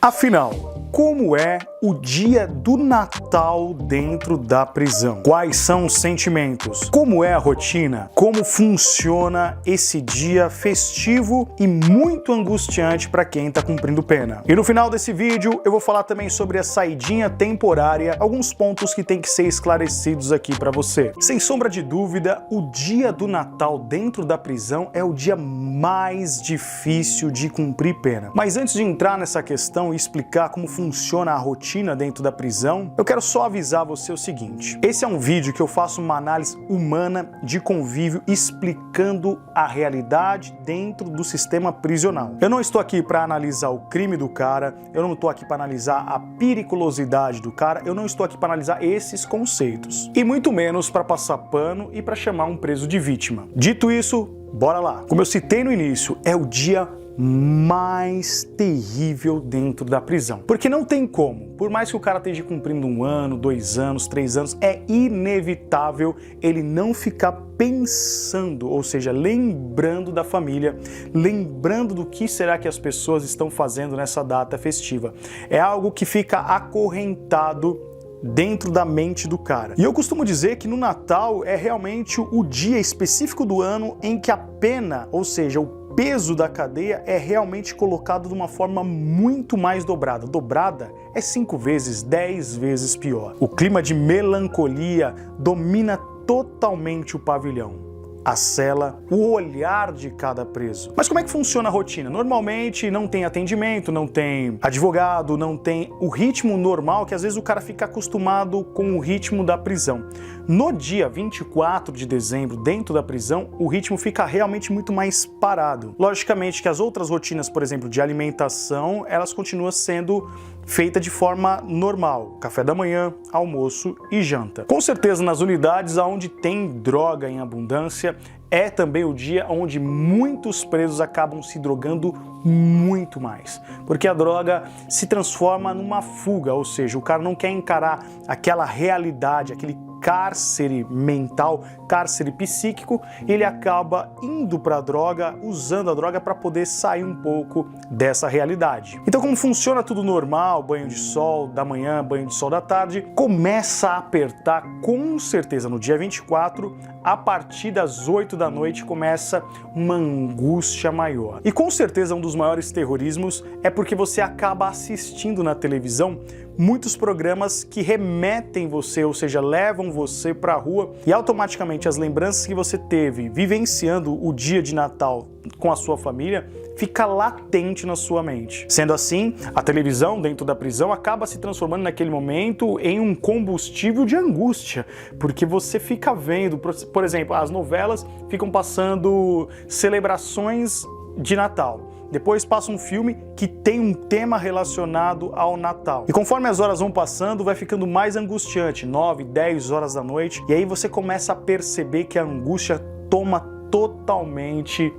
Afinal, como é o dia do Natal dentro da prisão? Quais são os sentimentos? Como é a rotina? Como funciona esse dia festivo e muito angustiante para quem está cumprindo pena? E no final desse vídeo eu vou falar também sobre a saidinha temporária, alguns pontos que tem que ser esclarecidos aqui para você. Sem sombra de dúvida, o dia do Natal dentro da prisão é o dia mais difícil de cumprir pena. Mas antes de entrar nessa questão e explicar como funciona a rotina dentro da prisão, eu quero só avisar você o seguinte: esse é um vídeo que eu faço uma análise humana de convívio explicando a realidade dentro do sistema prisional. Eu não estou aqui para analisar o crime do cara, eu não estou aqui para analisar a periculosidade do cara, eu não estou aqui para analisar esses conceitos. E muito menos para passar pano e para chamar um preso de vítima. Dito isso, bora lá. Como eu citei no início, é o dia mais terrível dentro da prisão. Porque não tem como, por mais que o cara esteja cumprindo 1 ano, 2 anos, 3 anos, é inevitável ele não ficar pensando, ou seja, lembrando da família, lembrando do que será que as pessoas estão fazendo nessa data festiva. É algo que fica acorrentado dentro da mente do cara. E eu costumo dizer que no Natal é realmente o dia específico do ano em que a pena, ou seja, o peso da cadeia é realmente colocado de uma forma muito mais dobrada. Dobrada é 5 vezes, 10 vezes pior. O clima de melancolia domina totalmente o pavilhão, a cela, o olhar de cada preso. Mas como é que funciona a rotina? Normalmente não tem atendimento, não tem advogado, não tem o ritmo normal, que às vezes o cara fica acostumado com o ritmo da prisão. No dia 24 de dezembro, dentro da prisão, o ritmo fica realmente muito mais parado. Logicamente que as outras rotinas, por exemplo, de alimentação, elas continuam sendo feitas de forma normal. Café da manhã, almoço e janta. Com certeza nas unidades onde tem droga em abundância, é também o dia onde muitos presos acabam se drogando muito mais. Porque a droga se transforma numa fuga, ou seja, o cara não quer encarar aquela realidade, aquele cárcere mental, cárcere psíquico, e ele acaba indo para a droga, usando a droga para poder sair um pouco dessa realidade. Então, como funciona tudo normal, banho de sol da manhã, banho de sol da tarde, começa a apertar com certeza no dia 24, a partir das 8 da noite começa uma angústia maior. E com certeza um dos maiores terrorismos é porque você acaba assistindo na televisão muitos programas que remetem você, ou seja, levam você para a rua, e automaticamente as lembranças que você teve vivenciando o dia de Natal com a sua família fica latente na sua mente. Sendo assim, a televisão dentro da prisão acaba se transformando naquele momento em um combustível de angústia, porque você fica vendo, por exemplo, as novelas ficam passando celebrações de Natal. Depois passa um filme que tem um tema relacionado ao Natal. E conforme as horas vão passando, vai ficando mais angustiante, 9, 10 horas da noite, e aí você começa a perceber que a angústia toma totalmente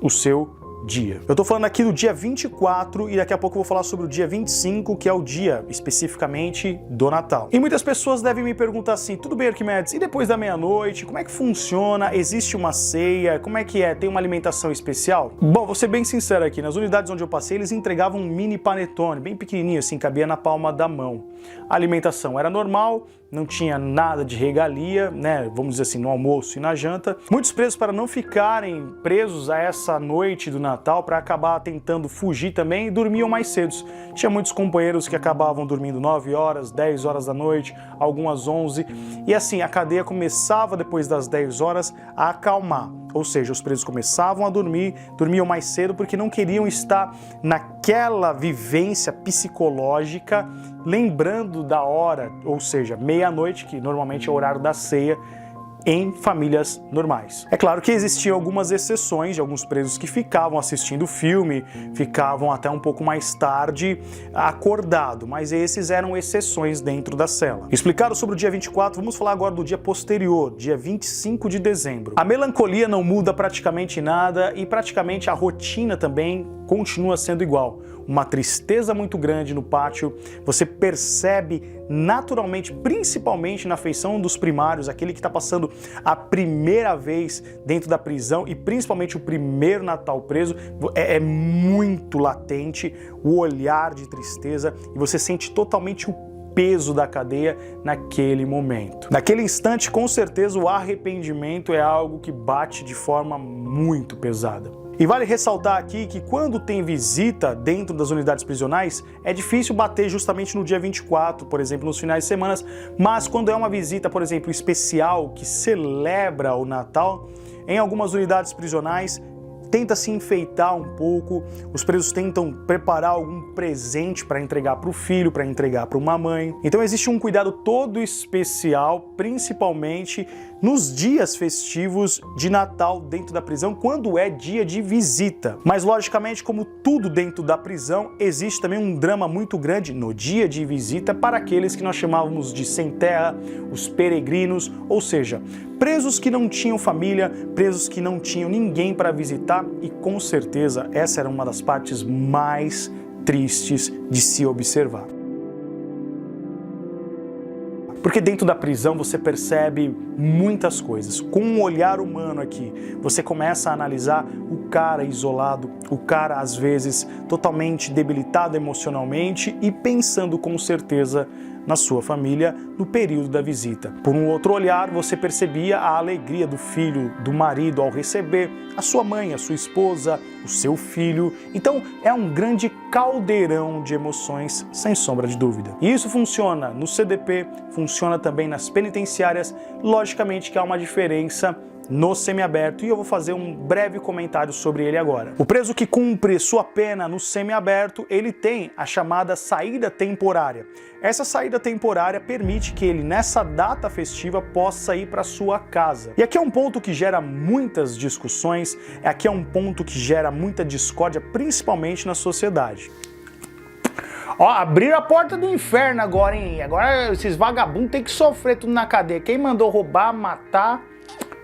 o seu dia. Eu tô falando aqui do dia 24 e daqui a pouco eu vou falar sobre o dia 25, que é o dia especificamente do Natal. E muitas pessoas devem me perguntar assim: tudo bem, Arquimedes, e depois da meia-noite, como é que funciona? Existe uma ceia? Como é que é? Tem uma alimentação especial? Bom, vou ser bem sincero aqui, nas unidades onde eu passei, eles entregavam um mini panetone, bem pequenininho assim, cabia na palma da mão. A alimentação era normal, não tinha nada de regalia, né, vamos dizer assim, no almoço e na janta. Muitos presos, para não ficarem presos a essa noite do Natal, para acabar tentando fugir também, dormiam mais cedo. Tinha muitos companheiros que acabavam dormindo 9 horas, 10 horas da noite, algumas 11, e assim, a cadeia começava depois das 10 horas a acalmar. Ou seja, os presos começavam a dormir, dormiam mais cedo porque não queriam estar naquela vivência psicológica, lembrando da hora, ou seja, meia-noite, que normalmente é o horário da ceia, em famílias normais. É claro que existiam algumas exceções de alguns presos que ficavam assistindo o filme, ficavam até um pouco mais tarde acordado, mas esses eram exceções dentro da cela. Explicado sobre o dia 24, vamos falar agora do dia posterior, dia 25 de dezembro. A melancolia não muda praticamente nada e praticamente a rotina também continua sendo igual. Uma tristeza muito grande no pátio, você percebe naturalmente, principalmente na feição dos primários, aquele que está passando a primeira vez dentro da prisão e principalmente o primeiro Natal preso, é muito latente o olhar de tristeza e você sente totalmente o peso da cadeia naquele momento. Naquele instante, com certeza, o arrependimento é algo que bate de forma muito pesada. E vale ressaltar aqui que quando tem visita dentro das unidades prisionais, é difícil bater justamente no dia 24, por exemplo, nos finais de semana, mas quando é uma visita, por exemplo, especial, que celebra o Natal, em algumas unidades prisionais, tenta se enfeitar um pouco, os presos tentam preparar algum presente para entregar para o filho, para entregar para uma mãe. Então existe um cuidado todo especial, principalmente nos dias festivos de Natal dentro da prisão, quando é dia de visita. Mas logicamente, como tudo dentro da prisão, existe também um drama muito grande no dia de visita para aqueles que nós chamávamos de sem terra, os peregrinos, ou seja, presos que não tinham família, presos que não tinham ninguém para visitar, e com certeza essa era uma das partes mais tristes de se observar. Porque dentro da prisão você percebe muitas coisas. Com um olhar humano aqui, você começa a analisar o cara isolado, o cara às vezes totalmente debilitado emocionalmente e pensando com certeza na sua família no período da visita. Por um outro olhar, você percebia a alegria do filho, do marido ao receber a sua mãe, a sua esposa, o seu filho. Então é um grande caldeirão de emoções, sem sombra de dúvida. E isso funciona no CDP, funciona também nas penitenciárias. Logicamente que há uma diferença no semiaberto e eu vou fazer um breve comentário sobre ele agora. O preso que cumpre sua pena no semiaberto, ele tem a chamada saída temporária. Essa saída temporária permite que ele, nessa data festiva, possa ir para sua casa. E aqui é um ponto que gera muitas discussões, aqui é um ponto que gera muita discórdia, principalmente na sociedade. Ó, abriram a porta do inferno agora, hein? Agora esses vagabundos têm que sofrer tudo na cadeia. Quem mandou roubar, matar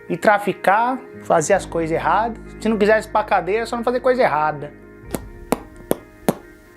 e traficar, fazer as coisas erradas. Se não quisesse ir pra cadeia, é só não fazer coisa errada.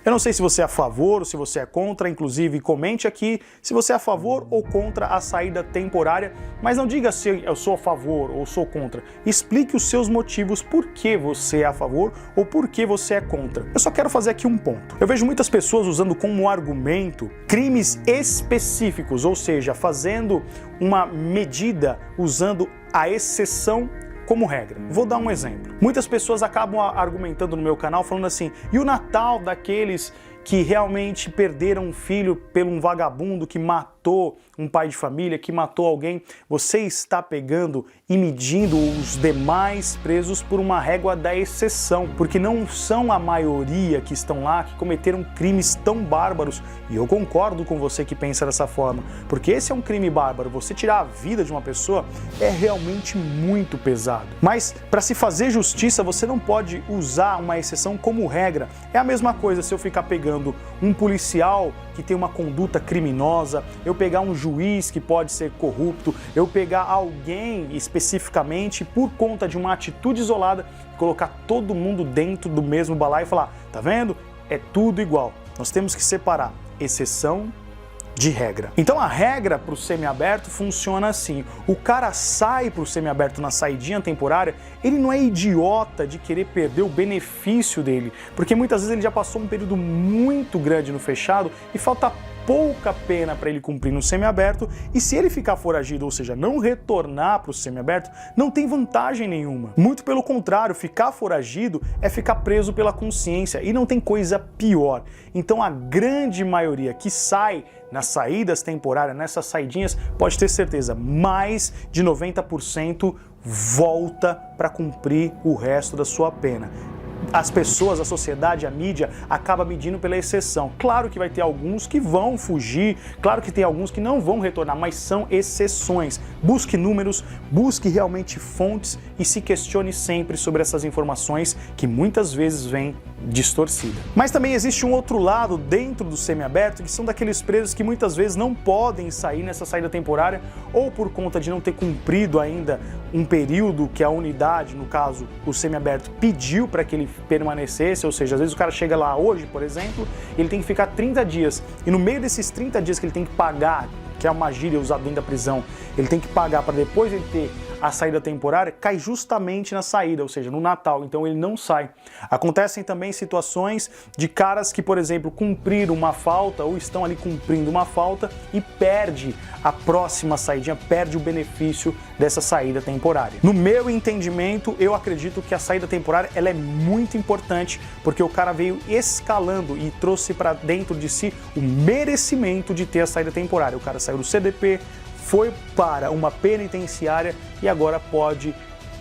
Eu não sei se você é a favor ou se você é contra, inclusive comente aqui se você é a favor ou contra a saída temporária, mas não diga se eu sou a favor ou sou contra. Explique os seus motivos por que você é a favor ou por que você é contra. Eu só quero fazer aqui um ponto. Eu vejo muitas pessoas usando como argumento crimes específicos, ou seja, fazendo uma medida usando a exceção como regra. Vou dar um exemplo. Muitas pessoas acabam argumentando no meu canal falando assim, e o Natal daqueles que realmente perderam um filho por um vagabundo que matou um pai de família, que matou alguém, você está pegando e medindo os demais presos por uma régua da exceção, porque não são a maioria que estão lá que cometeram crimes tão bárbaros, e eu concordo com você que pensa dessa forma, porque esse é um crime bárbaro, você tirar a vida de uma pessoa é realmente muito pesado. Mas para se fazer justiça, você não pode usar uma exceção como regra. É a mesma coisa se eu ficar pegando um policial que tem uma conduta criminosa, eu pegar um juiz que pode ser corrupto, eu pegar alguém especificamente por conta de uma atitude isolada, colocar todo mundo dentro do mesmo balaio e falar, tá vendo? É tudo igual. Nós temos que separar exceção de regra. Então a regra para o semiaberto funciona assim, o cara sai para o semiaberto na saidinha temporária, ele não é idiota de querer perder o benefício dele, porque muitas vezes ele já passou um período muito grande no fechado e falta pouca pena para ele cumprir no semiaberto, e se ele ficar foragido, ou seja, não retornar para o semiaberto, não tem vantagem nenhuma. Muito pelo contrário, ficar foragido é ficar preso pela consciência e não tem coisa pior. Então a grande maioria que sai nas saídas temporárias, nessas saidinhas, pode ter certeza, mais de 90% volta para cumprir o resto da sua pena. As pessoas, a sociedade, a mídia acaba medindo pela exceção. Claro que vai ter alguns que vão fugir, claro que tem alguns que não vão retornar, mas são exceções. Busque números, busque realmente fontes e se questione sempre sobre essas informações que muitas vezes vêm distorcida. Mas também existe um outro lado dentro do semiaberto, que são daqueles presos que muitas vezes não podem sair nessa saída temporária ou por conta de não ter cumprido ainda um período que a unidade, no caso o semiaberto, pediu para que ele permanecesse, ou seja, às vezes o cara chega lá hoje, por exemplo, ele tem que ficar 30 dias, e no meio desses 30 dias que ele tem que pagar, que é uma gíria usada dentro da prisão, ele tem que pagar para depois ele ter a saída temporária, cai justamente na saída, ou seja, no Natal, então ele não sai. Acontecem também situações de caras que, por exemplo, cumpriram uma falta ou estão ali cumprindo uma falta e perde a próxima saidinha, perde o benefício dessa saída temporária. No meu entendimento, eu acredito que a saída temporária ela é muito importante, porque o cara veio escalando e trouxe para dentro de si o merecimento de ter a saída temporária. O cara saiu do CDP, foi para uma penitenciária e agora pode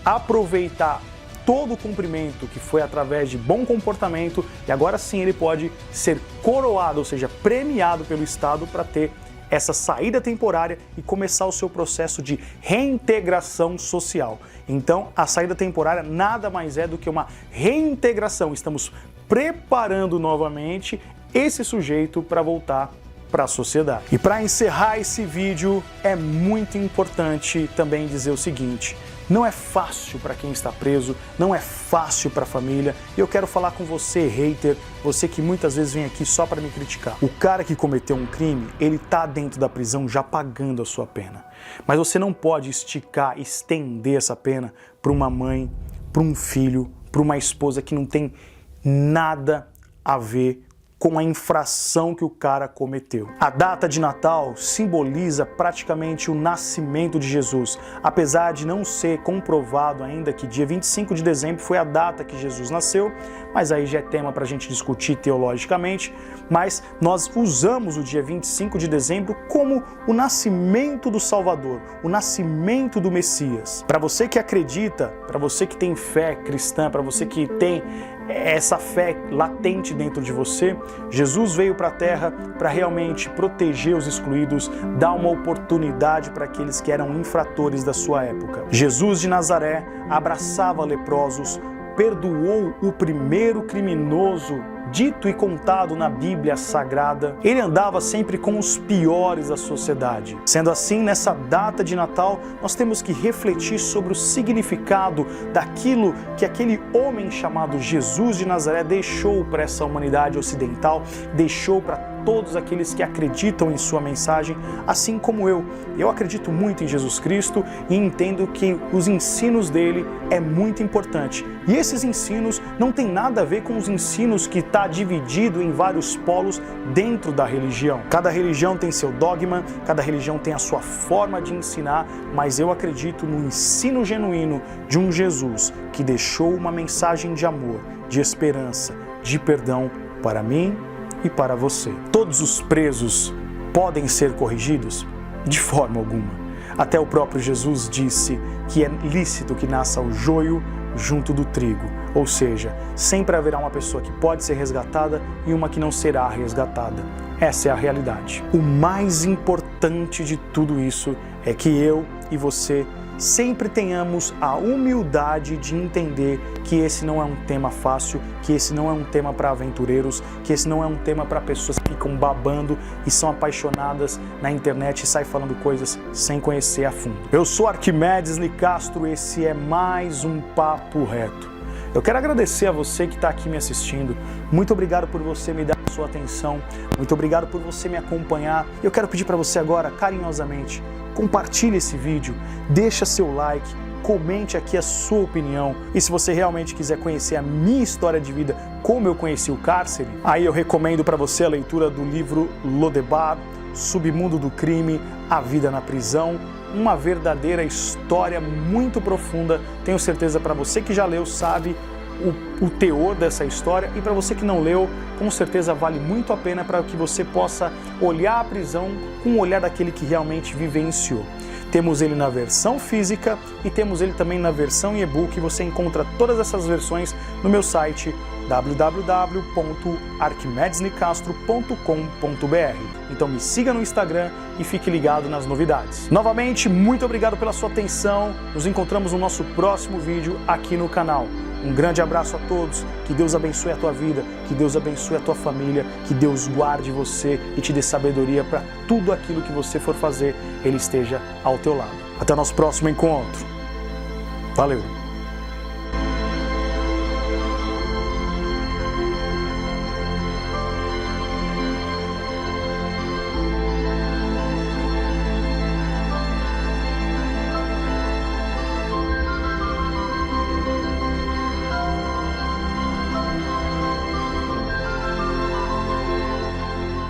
aproveitar todo o cumprimento que foi através de bom comportamento e agora sim ele pode ser coroado, ou seja, premiado pelo Estado para ter essa saída temporária e começar o seu processo de reintegração social. Então, a saída temporária nada mais é do que uma reintegração. Estamos preparando novamente esse sujeito para voltar para a sociedade. E para encerrar esse vídeo, é muito importante também dizer o seguinte: não é fácil para quem está preso, não é fácil para a família, e eu quero falar com você, hater, você que muitas vezes vem aqui só para me criticar. O cara que cometeu um crime, ele tá dentro da prisão já pagando a sua pena. Mas você não pode esticar, estender essa pena para uma mãe, para um filho, para uma esposa que não tem nada a ver com a infração que o cara cometeu. A data de Natal simboliza praticamente o nascimento de Jesus, apesar de não ser comprovado ainda que dia 25 de dezembro foi a data que Jesus nasceu, mas aí já é tema para a gente discutir teologicamente, mas nós usamos o dia 25 de dezembro como o nascimento do Salvador, o nascimento do Messias. Para você que acredita, para você que tem fé cristã, para você que tem essa fé latente dentro de você, Jesus veio para a Terra para realmente proteger os excluídos, dar uma oportunidade para aqueles que eram infratores da sua época. Jesus de Nazaré abraçava leprosos, perdoou o primeiro criminoso dito e contado na Bíblia Sagrada. Ele andava sempre com os piores da sociedade. Sendo assim, nessa data de Natal, nós temos que refletir sobre o significado daquilo que aquele homem chamado Jesus de Nazaré deixou para essa humanidade ocidental, deixou para todos aqueles que acreditam em sua mensagem, assim como eu. Eu acredito muito em Jesus Cristo e entendo que os ensinos dele é muito importante. E esses ensinos não tem nada a ver com os ensinos que está dividido em vários polos dentro da religião. Cada religião tem seu dogma, cada religião tem a sua forma de ensinar, mas eu acredito no ensino genuíno de um Jesus que deixou uma mensagem de amor, de esperança, de perdão para mim e para você. Todos os presos podem ser corrigidos? De forma alguma. Até o próprio Jesus disse que é lícito que nasça o joio junto do trigo, ou seja, sempre haverá uma pessoa que pode ser resgatada e uma que não será resgatada. Essa é a realidade. O mais importante de tudo isso é que eu e você sempre tenhamos a humildade de entender que esse não é um tema fácil, que esse não é um tema para aventureiros, que esse não é um tema para pessoas que ficam babando e são apaixonadas na internet e saem falando coisas sem conhecer a fundo. Eu sou Arquimedes Nicastro, esse é mais um Papo Reto. Eu quero agradecer a você que está aqui me assistindo. Muito obrigado por você me dar a sua atenção. Muito obrigado por você me acompanhar. Eu quero pedir para você agora, carinhosamente, compartilhe esse vídeo, deixa seu like, comente aqui a sua opinião. E se você realmente quiser conhecer a minha história de vida, como eu conheci o cárcere, aí eu recomendo para você a leitura do livro Lodebar, Submundo do Crime, A Vida na Prisão. Uma verdadeira história muito profunda. Tenho certeza para você que já leu sabe o teor dessa história, e para você que não leu, com certeza vale muito a pena para que você possa olhar a prisão com o olhar daquele que realmente vivenciou. Temos ele na versão física e temos ele também na versão e-book. Você encontra todas essas versões no meu site www.arquimedesnicastro.com.br. Então me siga no Instagram e fique ligado nas novidades. Novamente, muito obrigado pela sua atenção. Nos encontramos no nosso próximo vídeo aqui no canal. Um grande abraço a todos, que Deus abençoe a tua vida, que Deus abençoe a tua família, que Deus guarde você e te dê sabedoria para tudo aquilo que você for fazer, Ele esteja ao teu lado. Até o nosso próximo encontro. Valeu!